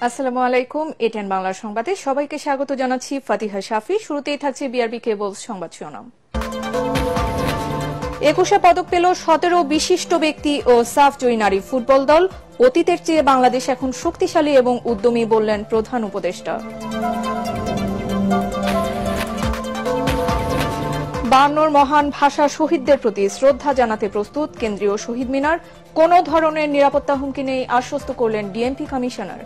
আসসালামু আলাইকুম। এটেন বাংলা সংবাদে সবাইকে স্বাগত জানাচ্ছি। ফাতিহা শাফি। শুরুতেই থাকছে বিআরবি কেবলস সংবাদ শিরোনাম। 21 পদক পেল 17 বিশিষ্ট ব্যক্তি ও সাফ জয়ী নারী ফুটবল দল। অতীতের চেয়ে বাংলাদেশ এখন শক্তিশালী এবং উদ্যমী বললেন প্রধান উপদেষ্টা। 52 মহান ভাষা শহীদদের প্রতি শ্রদ্ধা জানাতে প্রস্তুত কেন্দ্রীয় শহীদ মিনার। কোন ধরনের নিরাপত্তা হুমকি নেই আশ্বস্ত করলেন ডিএমপি কমিশনার।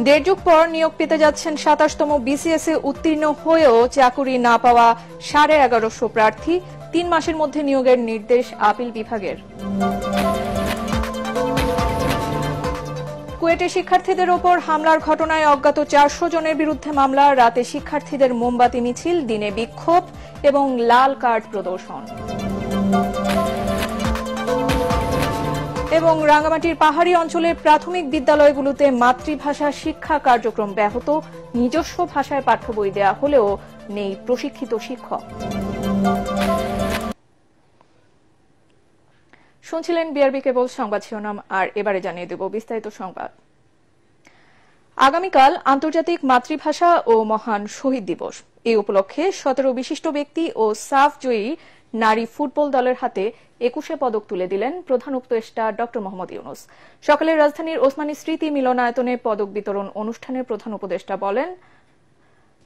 দেড় যুগ পর নিয়োগ পেতে যাচ্ছেন 27তম বিসিএস এ উত্তীর্ণ হয়েও চাকুরি না পাওয়া 1150 প্রার্থী। 3 মাসের মধ্যে নিয়োগের নির্দেশ আপিল বিভাগের। কুয়েটে শিক্ষার্থীদের ওপর হামলার ঘটনায় অজ্ঞাত 400 জনের বিরুদ্ধে মামলা। রাতে শিক্ষার্থীদের মোমবাতি মিছিল, দিনে বিক্ষোভ এবং লাল কার্ড প্রদর্শন। এবং রাঙ্গামাটির পাহাড়ি অঞ্চলের প্রাথমিক বিদ্যালয়গুলোতে মাতৃভাষা শিক্ষা কার্যক্রম ব্যাহত। নিজস্ব ভাষায় পাঠ্য বই দেয়া হলেও নেই প্রশিক্ষিত শিক্ষক। শুনছিলেন বিআরবি কেবল সংবাদ শিরোনাম, আর এবারে জানিয়ে দেব বিস্তারিত সংবাদ। আগামীকাল আন্তর্জাতিক মাতৃভাষা ও মহান শহীদ দিবস। এই উপলক্ষে 17 বিশিষ্ট ব্যক্তি ও সাফ জয়ী নারী ফুটবল দলের হাতে 21 পদক তুলে দিলেন প্রধান উপদেষ্টা ড মোহাম্মদ ইউনূস। সকালে রাজধানীর ওসমানী স্মৃতি মিলনায়তনে পদক বিতরণ অনুষ্ঠানে প্রধান উপদেষ্টা বলেন,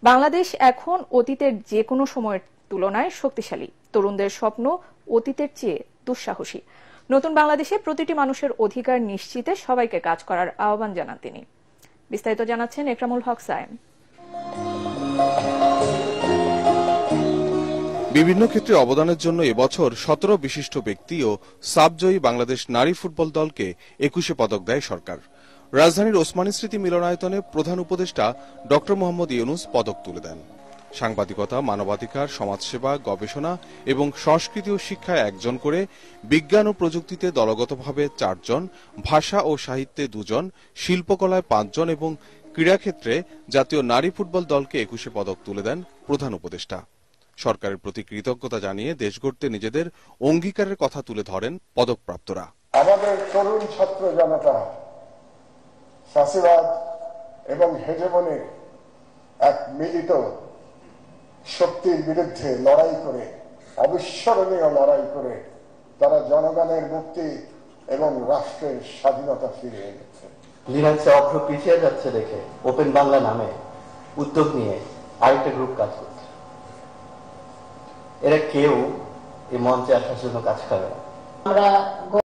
বাংলাদেশ এখন অতীতের যে কোনো সময়ের তুলনায় শক্তিশালী। তরুণদের স্বপ্ন অতীতের চেয়ে দুঃসাহসী। নতুন বাংলাদেশে প্রতিটি মানুষের অধিকার নিশ্চিতে সবাইকে কাজ করার আহ্বান জানান তিনি। বিস্তারিত জানাচ্ছেন একরামুল হক সায়েম। বিভিন্ন ক্ষেত্রে অবদানের জন্য এবছর 17 বিশিষ্ট ব্যক্তি ও সাবজয়ী বাংলাদেশ নারী ফুটবল দলকে 21 পদক দেয় সরকার। রাজধানীর ওসমানী স্মৃতি মিলনায়তনে প্রধান উপদেষ্টা ড মোহাম্মদ ইউনূস পদক তুলে দেন। সাংবাদিকতা, মানবাধিকার, সমাজসেবা, গবেষণা এবং সংস্কৃতি ও শিক্ষায় 1 জন করে, বিজ্ঞান ও প্রযুক্তিতে দলগতভাবে 4 জন, ভাষা ও সাহিত্যে 2 জন, শিল্পকলায় 5 জন এবং ক্রীড়াক্ষেত্রে জাতীয় নারী ফুটবল দলকে 21 পদক তুলে দেন প্রধান উপদেষ্টা। সরকারের প্রতি কৃতজ্ঞতা জানিয়ে দেশ গড়তে নিজেদের অঙ্গীকারের কথা তুলে ধরেন পদকপ্রাপ্তরা। আমাদের তরুণ ছাত্র জনতা ফ্যাসিবাদ এবং হেজেমনির এক মিলিত শক্তির বিরুদ্ধে লড়াই করে, অবিস্মরণীয় লড়াই করে তারা জনগণের মুক্তি এবং রাষ্ট্রের স্বাধীনতা ফিরিয়ে এনেছে। লিনাক্সে অগ্র পিছিয়ে যাচ্ছে দেখে ওপেন বাংলা নামে উদ্যোগ নিয়ে আরেকটা গ্রুপ কাজ করছে। এরা কেউ এই মঞ্চে আসার জন্য কাজ করে না। আমরা